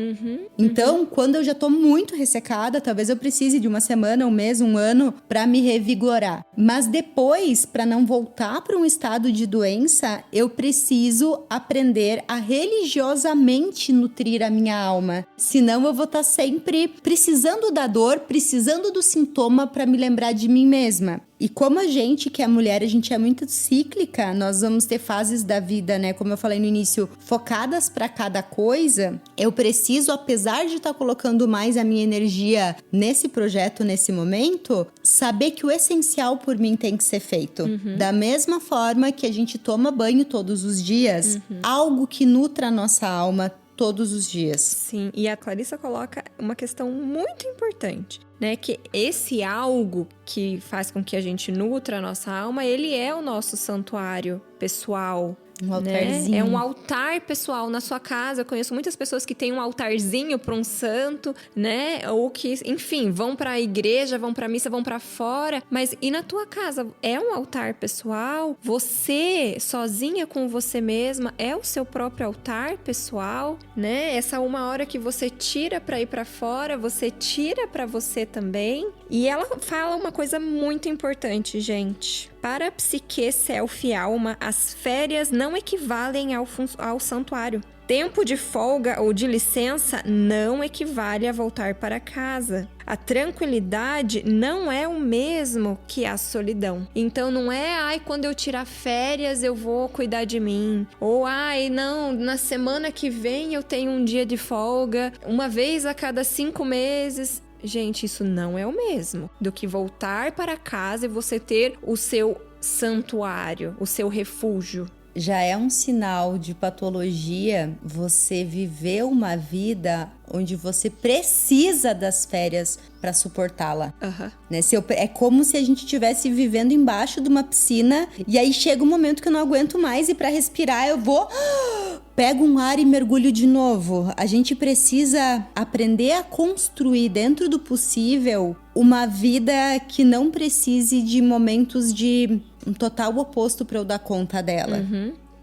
Então, quando eu já tô muito ressecada, talvez eu precise de uma semana, um mês, um ano para me revigorar. Mas depois, para não voltar para um estado de doença, eu preciso aprender a religiosamente nutrir a minha alma. Senão eu vou estar sempre sempre precisando da dor, precisando do sintoma para me lembrar de mim mesma. E como a gente, que é mulher, a gente é muito cíclica, nós vamos ter fases da vida, né? Como eu falei no início, focadas para cada coisa. Eu preciso, apesar de estar colocando mais a minha energia nesse projeto, nesse momento, saber que o essencial por mim tem que ser feito. Da mesma forma que a gente toma banho todos os dias, algo que nutra a nossa alma todos os dias. Sim, e a Clarissa coloca uma questão muito importante, né? Que esse algo que faz com que a gente nutra a nossa alma, ele é o nosso santuário pessoal. Um altarzinho. Né? É um altar pessoal na sua casa. Eu conheço muitas pessoas que têm um altarzinho para um santo, né? Ou que, enfim, vão para a igreja, vão para missa, vão para fora. Mas e na tua casa? É um altar pessoal? Você, sozinha com você mesma, é o seu próprio altar pessoal, né? Essa uma hora que você tira para ir para fora, você tira para você também. E ela fala uma coisa muito importante, gente. Para a psique self-alma, as férias não equivalem ao santuário. Tempo de folga ou de licença não equivale a voltar para casa. A tranquilidade não é o mesmo que a solidão. Então não é, quando eu tirar férias eu vou cuidar de mim. Ou, não, na semana que vem eu tenho um dia de folga, uma vez a cada 5 meses. Gente, isso não é o mesmo do que voltar para casa e você ter o seu santuário, o seu refúgio. Já é um sinal de patologia você viver uma vida onde você precisa das férias para suportá-la. Né? É como se a gente estivesse vivendo embaixo de uma piscina e aí chega um momento que eu não aguento mais e para respirar eu vou... Pego um ar e mergulho de novo. A gente precisa aprender a construir dentro do possível uma vida que não precise de momentos de um total oposto para eu dar conta dela.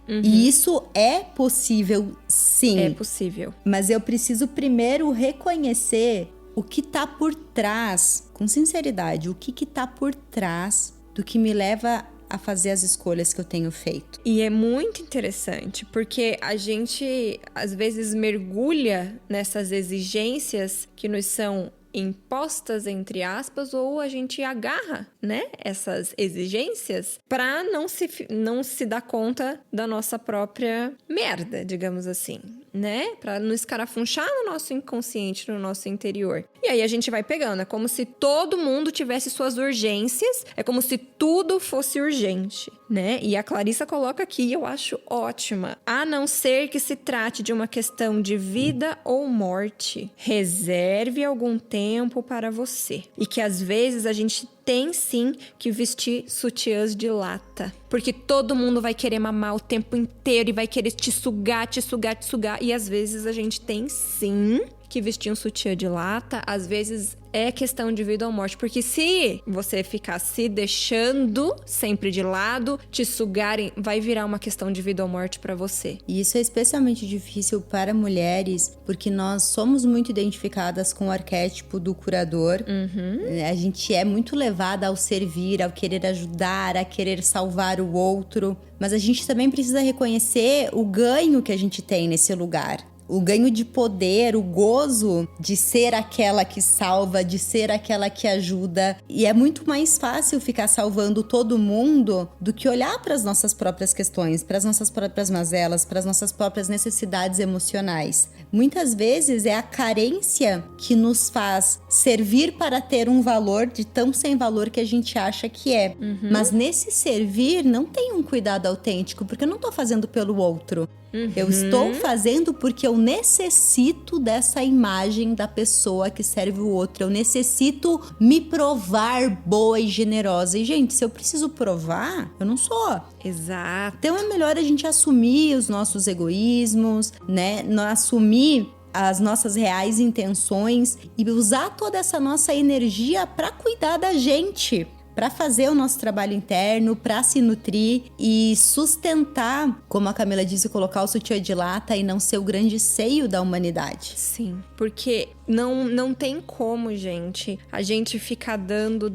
E isso é possível, sim. É possível. Mas eu preciso primeiro reconhecer o que tá por trás, com sinceridade, o que tá por trás do que me leva a fazer as escolhas que eu tenho feito. E é muito interessante, porque a gente, às vezes, mergulha nessas exigências que nos são impostas, entre aspas, ou a gente agarra, né, essas exigências para não se dar conta da nossa própria merda, digamos assim, né? Para não escarafunchar no nosso inconsciente, no nosso interior. E aí a gente vai pegando, é como se todo mundo tivesse suas urgências, é como se tudo fosse urgente, né? E a Clarissa coloca aqui, eu acho ótima, a não ser que se trate de uma questão de vida ou morte, reserve algum tempo para você. E que às vezes a gente tem sim que vestir sutiãs de lata. Porque todo mundo vai querer mamar o tempo inteiro e vai querer te sugar, te sugar, te sugar. E às vezes a gente tem sim que vestir um sutiã de lata. Às vezes é questão de vida ou morte. Porque se você ficar se deixando sempre de lado, te sugarem, vai virar uma questão de vida ou morte pra você. E isso é especialmente difícil para mulheres, porque nós somos muito identificadas com o arquétipo do curador. A gente é muito levada ao servir, ao querer ajudar, a querer salvar o outro. Mas a gente também precisa reconhecer o ganho que a gente tem nesse lugar. O ganho de poder, o gozo de ser aquela que salva, de ser aquela que ajuda. E é muito mais fácil ficar salvando todo mundo do que olhar para as nossas próprias questões, para as nossas próprias mazelas, para as nossas próprias necessidades emocionais. Muitas vezes é a carência que nos faz servir para ter um valor de tão sem valor que a gente acha que é. Mas nesse servir não tem um cuidado autêntico, porque eu não estou fazendo pelo outro. Eu estou fazendo porque eu necessito dessa imagem da pessoa que serve o outro. Eu necessito me provar boa e generosa. E, gente, se eu preciso provar, eu não sou. Exato. Então é melhor a gente assumir os nossos egoísmos, né? Assumir as nossas reais intenções e usar toda essa nossa energia para cuidar da gente. Para fazer o nosso trabalho interno, para se nutrir e sustentar, como a Camila disse, colocar o sutiã de lata e não ser o grande seio da humanidade. Sim, porque não tem como, gente, a gente ficar dando,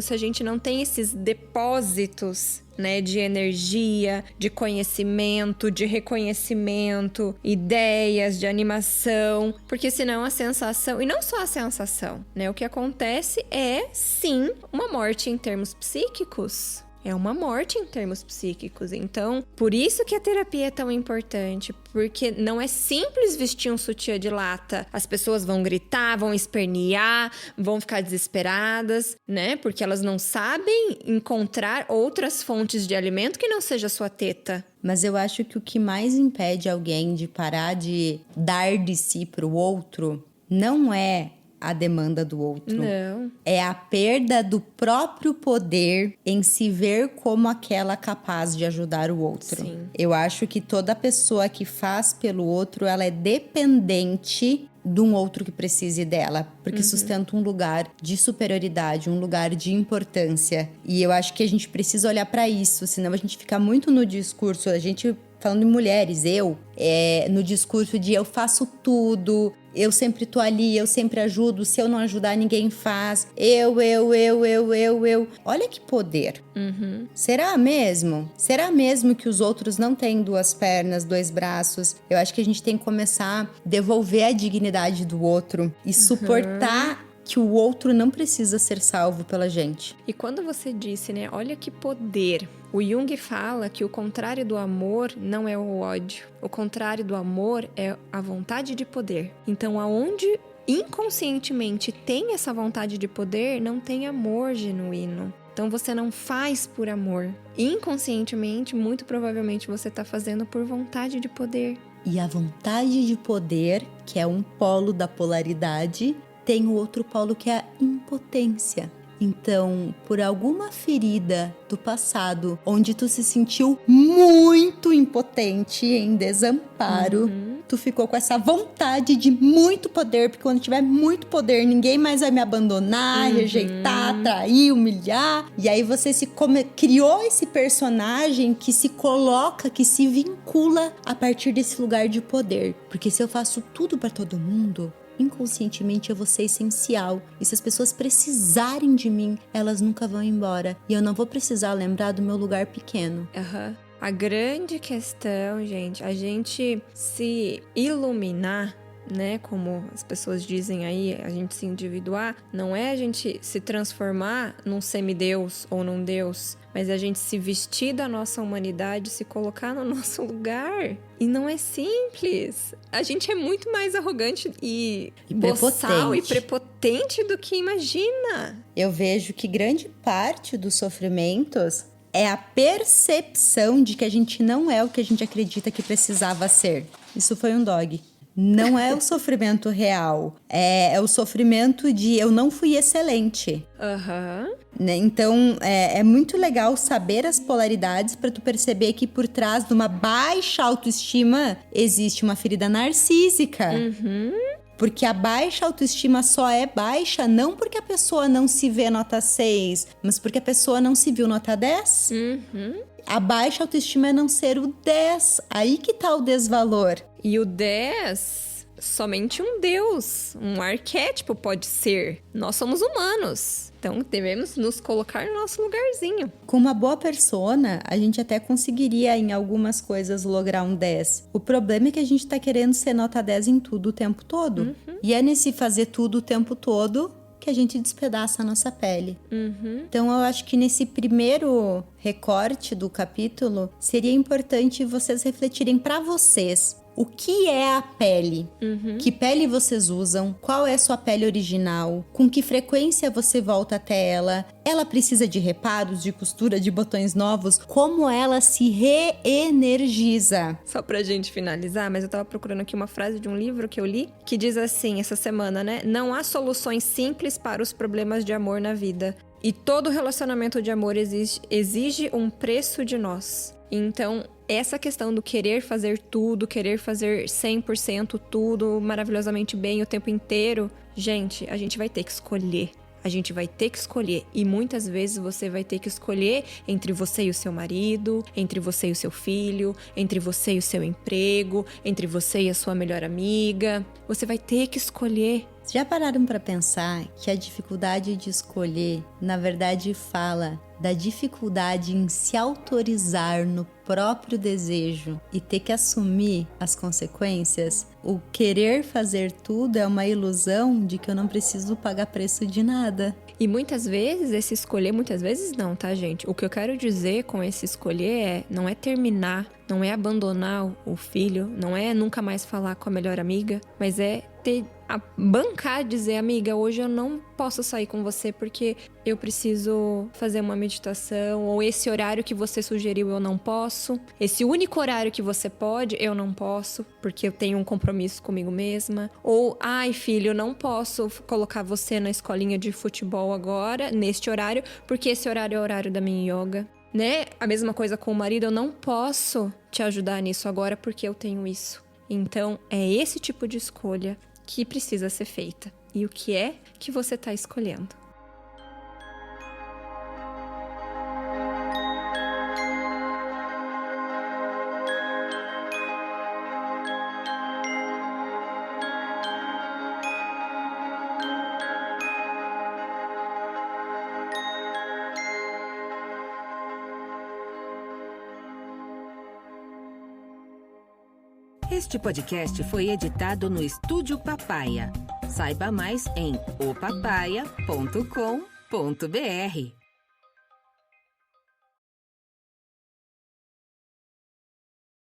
se a gente não tem esses depósitos né? De energia, de conhecimento, de reconhecimento, ideias, de animação. Porque senão a sensação, e não só a sensação, né? O que acontece é, sim, uma morte em termos psíquicos. É uma morte em termos psíquicos. Então, por isso que a terapia é tão importante. Porque não é simples vestir um sutiã de lata. As pessoas vão gritar, vão espernear, vão ficar desesperadas, né? Porque elas não sabem encontrar outras fontes de alimento que não seja a sua teta. Mas eu acho que o que mais impede alguém de parar de dar de si para o outro não é a demanda do outro. Não. É a perda do próprio poder em se ver como aquela capaz de ajudar o outro. Sim. Eu acho que toda pessoa que faz pelo outro, ela é dependente de um outro que precise dela, porque sustenta um lugar de superioridade, um lugar de importância. E eu acho que a gente precisa olhar para isso, senão a gente fica muito no discurso, a gente falando de mulheres, no discurso de eu faço tudo, eu sempre tô ali, eu sempre ajudo, se eu não ajudar ninguém faz, eu. Olha que poder. Será mesmo? Será mesmo que os outros não têm 2 pernas, 2 braços? Eu acho que a gente tem que começar a devolver a dignidade do outro e suportar que o outro não precisa ser salvo pela gente. E quando você disse, né, olha que poder. O Jung fala que o contrário do amor não é o ódio. O contrário do amor é a vontade de poder. Então, aonde inconscientemente tem essa vontade de poder, não tem amor genuíno. Então, você não faz por amor. Inconscientemente, muito provavelmente, você está fazendo por vontade de poder. E a vontade de poder, que é um polo da polaridade, tem o outro polo que é a impotência. Então, por alguma ferida do passado, onde tu se sentiu muito impotente, em desamparo, tu ficou com essa vontade de muito poder, porque quando tiver muito poder, ninguém mais vai me abandonar, rejeitar, trair, humilhar. E aí você criou esse personagem que se coloca, que se vincula a partir desse lugar de poder. Porque se eu faço tudo pra todo mundo, inconscientemente eu vou ser essencial. E se as pessoas precisarem de mim, elas nunca vão embora. E eu não vou precisar lembrar do meu lugar pequeno. A grande questão, gente, a gente se iluminar, né? Como as pessoas dizem aí, a gente se individuar, não é a gente se transformar num semideus ou num deus, mas é a gente se vestir da nossa humanidade, se colocar no nosso lugar. E não é simples. A gente é muito mais arrogante e boçal e prepotente do que imagina. Eu vejo que grande parte dos sofrimentos é a percepção de que a gente não é o que a gente acredita que precisava ser. Isso foi um dog. Não é o sofrimento real. É o sofrimento de eu não fui excelente. Né? Então, é muito legal saber as polaridades para tu perceber que por trás de uma baixa autoestima existe uma ferida narcísica. Porque a baixa autoestima só é baixa não porque a pessoa não se vê nota 6, mas porque a pessoa não se viu nota 10. A baixa autoestima é não ser o 10. Aí que tá o desvalor. E o 10, somente um deus, um arquétipo pode ser. Nós somos humanos, então devemos nos colocar no nosso lugarzinho. Com uma boa persona, a gente até conseguiria em algumas coisas lograr um 10. O problema é que a gente tá querendo ser nota 10 em tudo o tempo todo. E é nesse fazer tudo o tempo todo que a gente despedaça a nossa pele. Então eu acho que nesse primeiro recorte do capítulo, seria importante vocês refletirem para vocês. O que é a pele? Que pele vocês usam? Qual é a sua pele original? Com que frequência você volta até ela? Ela precisa de reparos, de costura, de botões novos? Como ela se reenergiza? Só pra gente finalizar, mas eu tava procurando aqui uma frase de um livro que eu li, que diz assim, essa semana, né? Não há soluções simples para os problemas de amor na vida. E todo relacionamento de amor exige um preço de nós. Então, essa questão do querer fazer tudo, querer fazer 100% tudo maravilhosamente bem o tempo inteiro, gente, a gente vai ter que escolher. A gente vai ter que escolher. E muitas vezes você vai ter que escolher entre você e o seu marido, entre você e o seu filho, entre você e o seu emprego, entre você e a sua melhor amiga. Você vai ter que escolher. Já pararam para pensar que a dificuldade de escolher, na verdade, fala da dificuldade em se autorizar no próprio desejo e ter que assumir as consequências? O querer fazer tudo é uma ilusão de que eu não preciso pagar preço de nada. E muitas vezes esse escolher, muitas vezes não, tá, gente? O que eu quero dizer com esse escolher não é terminar, não é abandonar o filho, não é nunca mais falar com a melhor amiga, mas é bancar, dizer, amiga, hoje eu não posso sair com você porque eu preciso fazer uma meditação, ou esse horário que você sugeriu eu não posso, esse único horário que você pode, eu não posso, porque eu tenho um compromisso comigo mesma, ou, ai filho, eu não posso colocar você na escolinha de futebol agora, neste horário, porque esse horário é o horário da minha yoga. Né? A mesma coisa com o marido, eu não posso te ajudar nisso agora porque eu tenho isso. Então, é esse tipo de escolha que precisa ser feita. E o que é que você está escolhendo? Este podcast foi editado no Estúdio Papaya. Saiba mais em opapaya.com.br.